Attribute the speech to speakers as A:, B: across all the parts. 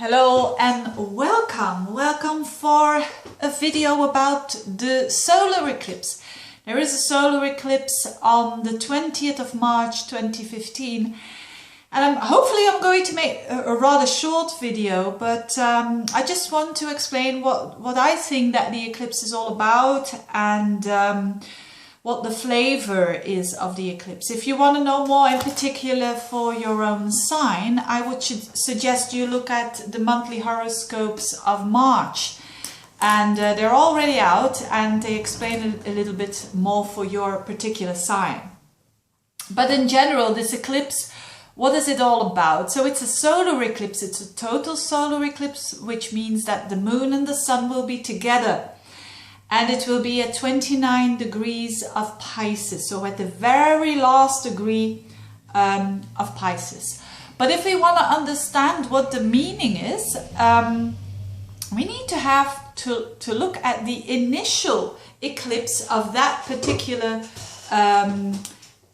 A: Hello and welcome for a video about the solar eclipse. There is a solar eclipse on the 20th of March 2015 and hopefully I'm going to make a rather short video, but I just want to explain what I think that the eclipse is all about and what the flavor is of the eclipse. If you want to know more in particular for your own sign, I would suggest you look at the monthly horoscopes of March, and they're already out and they explain a little bit more for your particular sign. But in general, this eclipse, what is it all about? So it's a solar eclipse, it's a total solar eclipse, which means that the moon and the sun will be together. And it will be at 29 degrees of Pisces, so at the very last degree of Pisces. But if we want to understand what the meaning is, we need to have to look at the initial eclipse of that particular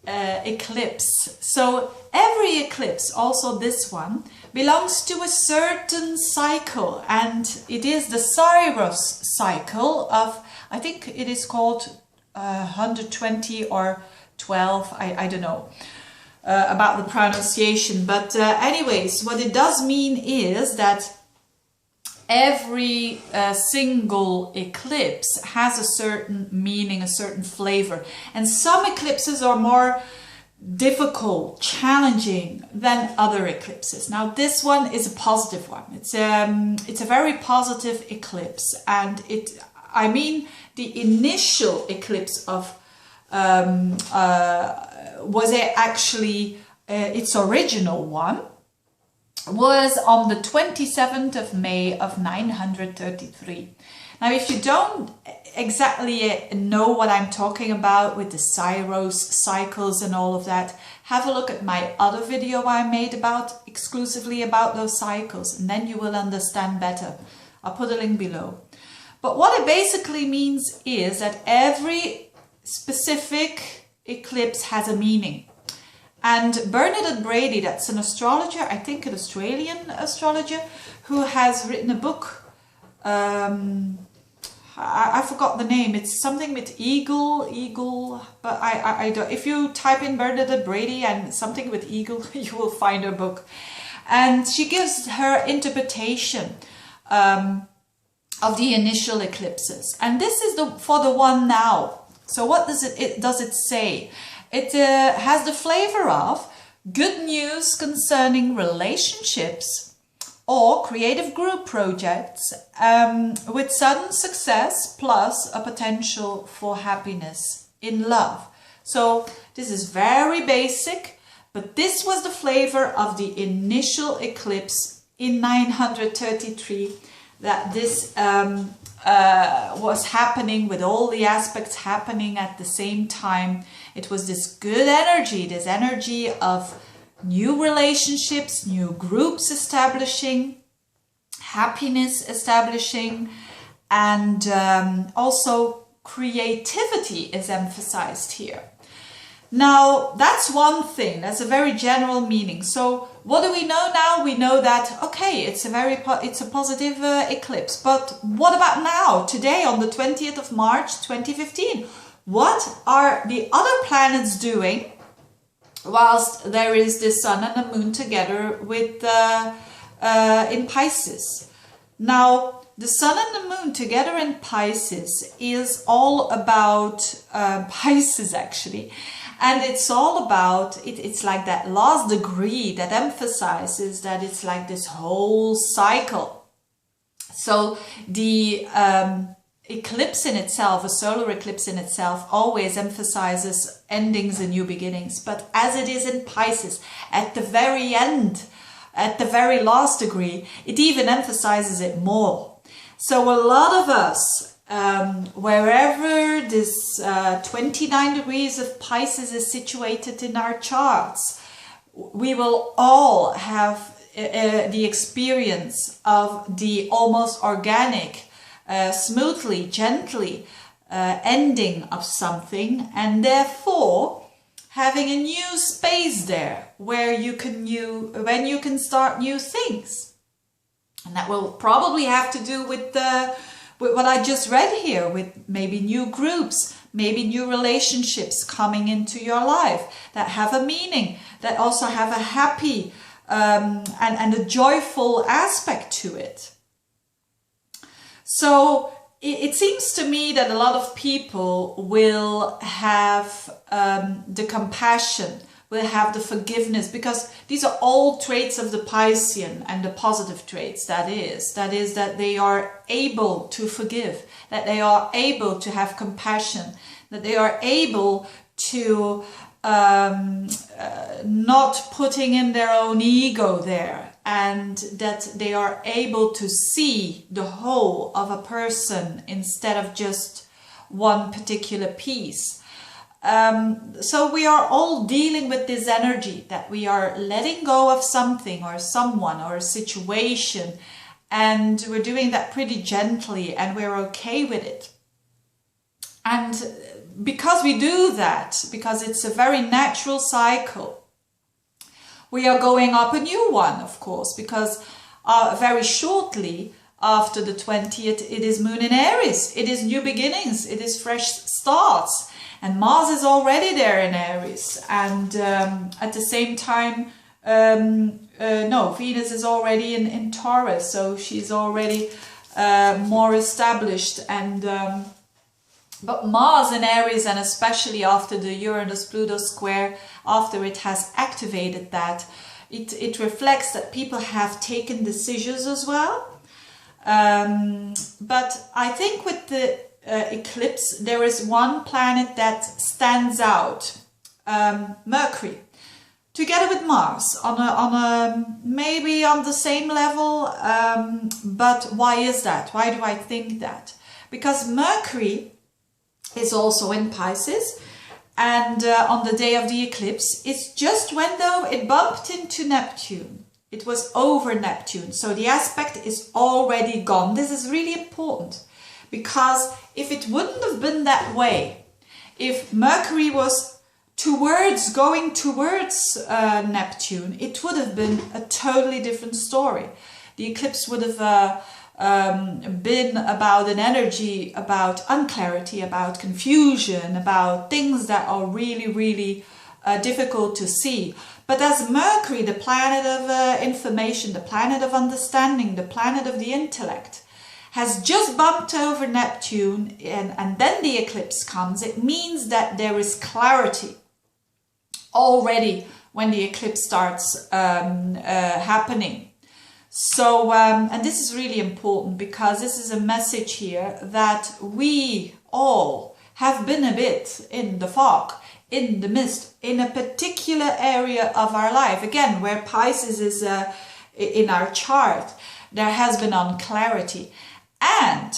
A: eclipse. So every eclipse, also this one, belongs to a certain cycle, and it is the Saros cycle of, I think it is called 120 or 12, I don't know about the pronunciation, but anyways, what it does mean is that every single eclipse has a certain meaning, a certain flavor, and some eclipses are more difficult, challenging than other eclipses. Now this one is a positive one. It's a very positive eclipse, and I mean the initial eclipse of was it actually its original one was on the 27th of May of 933. Now, if you don't exactly know what I'm talking about with the Saros cycles and all of that, have a look at my other video I made exclusively about those cycles, and then you will understand better. I'll put a link below. But what it basically means is that every specific eclipse has a meaning. And Bernadette Brady, that's an astrologer, I think an Australian astrologer, who has written a book. I forgot the name. It's something with eagle, but I don't. If you type in Bernadette Brady and something with eagle, you will find her book. And she gives her interpretation of the initial eclipses. And this is for the one now. So what does it say? It has the flavor of good news concerning relationships or creative group projects with sudden success plus a potential for happiness in love. So this is very basic, but this was the flavor of the initial eclipse in 933, that this was happening with all the aspects happening at the same time. It was this good energy, this energy of new relationships, new groups establishing, happiness establishing, and also creativity is emphasized here. Now, that's one thing, that's a very general meaning. So what do we know now? We know that, okay, it's a positive eclipse. But what about now, today on the 20th of March 2015? What are the other planets doing whilst there is the sun and the moon together with in Pisces? Now, the sun and the moon together in Pisces is all about Pisces actually. And it's all about, it's like that last degree that emphasizes that it's like this whole cycle. So the eclipse in itself, a solar eclipse in itself, always emphasizes endings and new beginnings. But as it is in Pisces, at the very end, at the very last degree, it even emphasizes it more. So a lot of us, wherever this 29 degrees of Pisces is situated in our charts, we will all have the experience of the almost organic, smoothly, gently ending of something, and therefore having a new space there where you can start new things. And that will probably have to do with what I just read here, with maybe new groups, maybe new relationships coming into your life that have a meaning, that also have a happy and a joyful aspect to it. So it seems to me that a lot of people will have the compassion, will have the forgiveness, because these are all traits of the Piscean, and the positive traits, that is that they are able to forgive, that they are able to have compassion, that they are able to not putting in their own ego there, and that they are able to see the whole of a person instead of just one particular piece. So we are all dealing with this energy, that we are letting go of something or someone or a situation, and we're doing that pretty gently, and we're okay with it. And because we do that, because it's a very natural cycle, we are going up a new one, of course, because very shortly after the 20th, it is Moon in Aries, it is new beginnings, it is fresh starts. And Mars is already there in Aries, and at the same time, Venus is already in Taurus, so she's already more established. And but Mars in Aries, and especially after the Uranus-Pluto square, after it has activated that, it reflects that people have taken decisions as well. But I think with the eclipse, there is one planet that stands out, Mercury, together with Mars, on a maybe on the same level. But why is that? Why do I think that? Because Mercury is also in Pisces, and on the day of the eclipse, it's just when though it bumped into Neptune. It was over Neptune, so the aspect is already gone. This is really important, because if it wouldn't have been that way, if Mercury was going towards Neptune, it would have been a totally different story. The eclipse would have been about an energy, about unclarity, about confusion, about things that are really, really difficult to see. But as Mercury, the planet of information, the planet of understanding, the planet of the intellect, has just bumped over Neptune, and then the eclipse comes, it means that there is clarity already when the eclipse starts happening. So, and this is really important, because this is a message here that we all have been a bit in the fog, in the mist, in a particular area of our life. Again, where Pisces is in our chart, there has been unclarity. And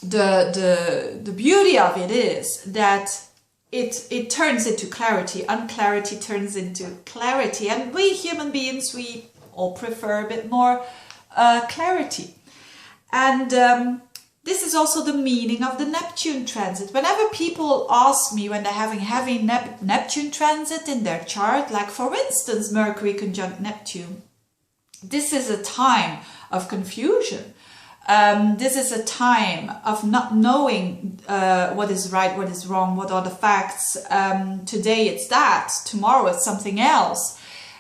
A: the beauty of it is that it turns into clarity. Unclarity turns into clarity. And we human beings, we all prefer a bit more clarity. And this is also the meaning of the Neptune transit. Whenever people ask me when they're having heavy Neptune transit in their chart, like for instance Mercury conjunct Neptune, this is a time of confusion. This is a time of not knowing what is right, what is wrong, what are the facts. Today it's that, tomorrow it's something else.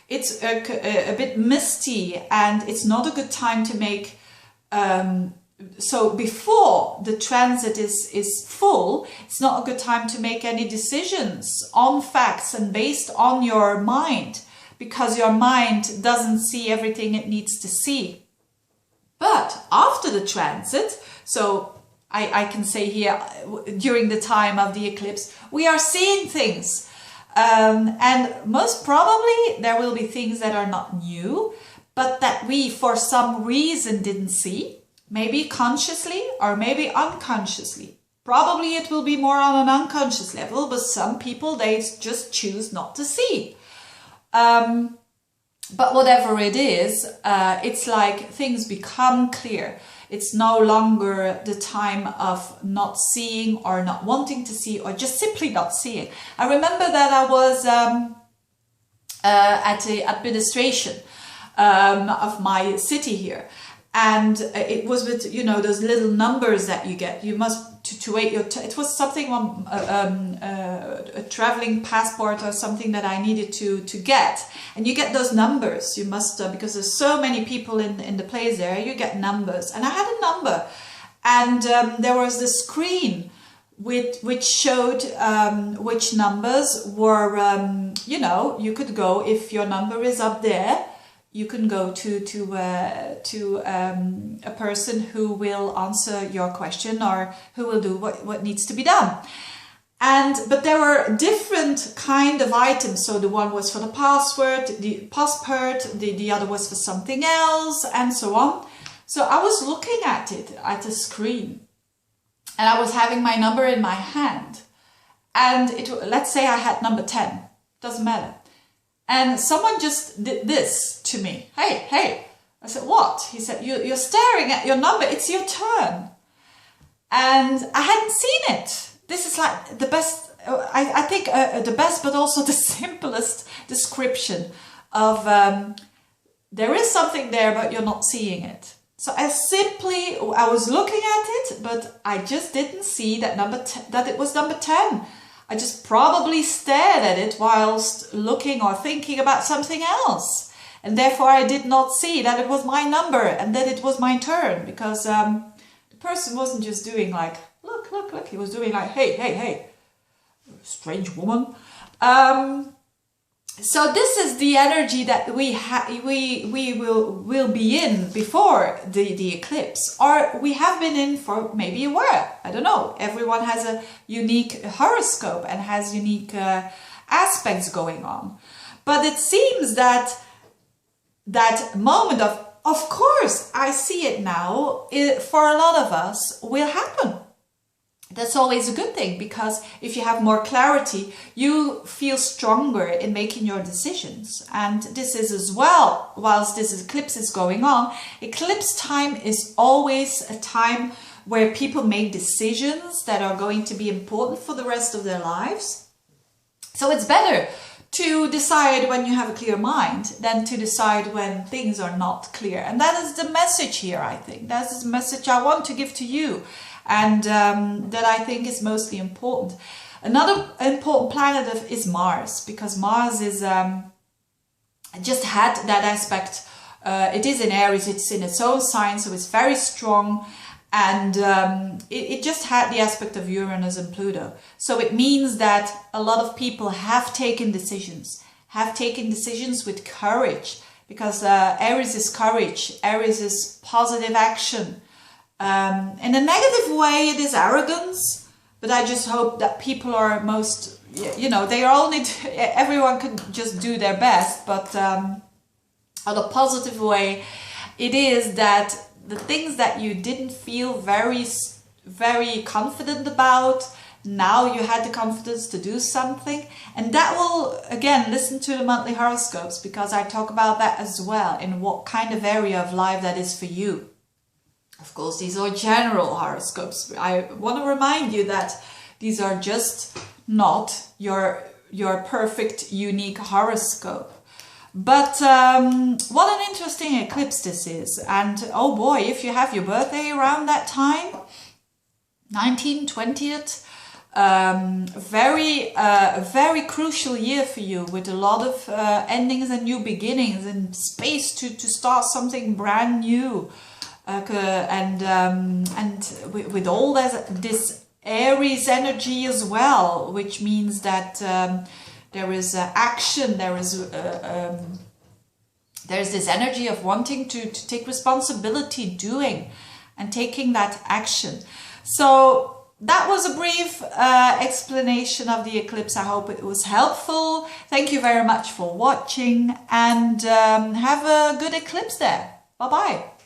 A: It's a bit misty, and it's not a good time to make... So before the transit is full, it's not a good time to make any decisions on facts and based on your mind, because your mind doesn't see everything it needs to see. But after the transit, so I can say here, during the time of the eclipse, we are seeing things. And most probably there will be things that are not new, but that we for some reason didn't see, maybe consciously or maybe unconsciously. Probably it will be more on an unconscious level, but some people, they just choose not to see. But whatever it is, it's like things become clear. It's no longer the time of not seeing or not wanting to see or just simply not seeing. I remember that I was at the administration of my city here, And it was with, you know, those little numbers that you get. You must to wait your it was something on a traveling passport or something that I needed to get, and you get those numbers. You must because there's so many people in the place there. You get numbers, and I had a number, and there was this screen which showed which numbers were you know, you could go, if your number is up there, you can go to a person who will answer your question or who will do what needs to be done. But there were different kind of items. So the one was for the password, the passport, the other was for something else, and so on. So I was looking at it at the screen, and I was having my number in my hand, and let's say I had number 10, doesn't matter. And someone just did this to me. Hey, hey. I said, what? He said, you're staring at your number. It's your turn. And I hadn't seen it. This is like the best, I think the best, but also the simplest description of there is something there, but you're not seeing it. So I was looking at it, but I just didn't see that that it was number 10. I just probably stared at it whilst looking or thinking about something else. And therefore I did not see that it was my number and that it was my turn, because the person wasn't just doing like, look, look, look. He was doing like, hey, hey, hey, strange woman. So this is the energy that we will be in before the eclipse, or we have been in for maybe a while. I don't know. Everyone has a unique horoscope and has unique aspects going on. But it seems that that moment of course, I see it now, for a lot of us will happen. That's always a good thing, because if you have more clarity, you feel stronger in making your decisions. And this is as well, whilst this eclipse is going on, eclipse time is always a time where people make decisions that are going to be important for the rest of their lives. So it's better to decide when you have a clear mind than to decide when things are not clear. And that is the message here, I think. That is the message I want to give to you. And that I think is mostly important. Another important planet is Mars, because Mars is just had that aspect. It is in Aries, it's in its own sign, so it's very strong, and it just had the aspect of Uranus and Pluto. So it means that a lot of people have taken decisions with courage, because Aries is courage, Aries is positive action. In a negative way, it is arrogance, but I just hope that people are you know, they are only, everyone can just do their best, but on a positive way, it is that the things that you didn't feel very, very confident about, now you had the confidence to do something. And that will, again, listen to the monthly horoscopes, because I talk about that as well, in what kind of area of life that is for you. Of course, these are general horoscopes. I want to remind you that these are just not your perfect, unique horoscope. But what an interesting eclipse this is. And oh boy, if you have your birthday around that time, 19th, 20th, very crucial year for you, with a lot of endings and new beginnings, and space to start something brand new. And with all this Aries energy as well, which means that there is action, there's this energy of wanting to take responsibility, doing and taking that action. So that was a brief explanation of the eclipse. I hope it was helpful. Thank you very much for watching, and have a good eclipse there. Bye-bye.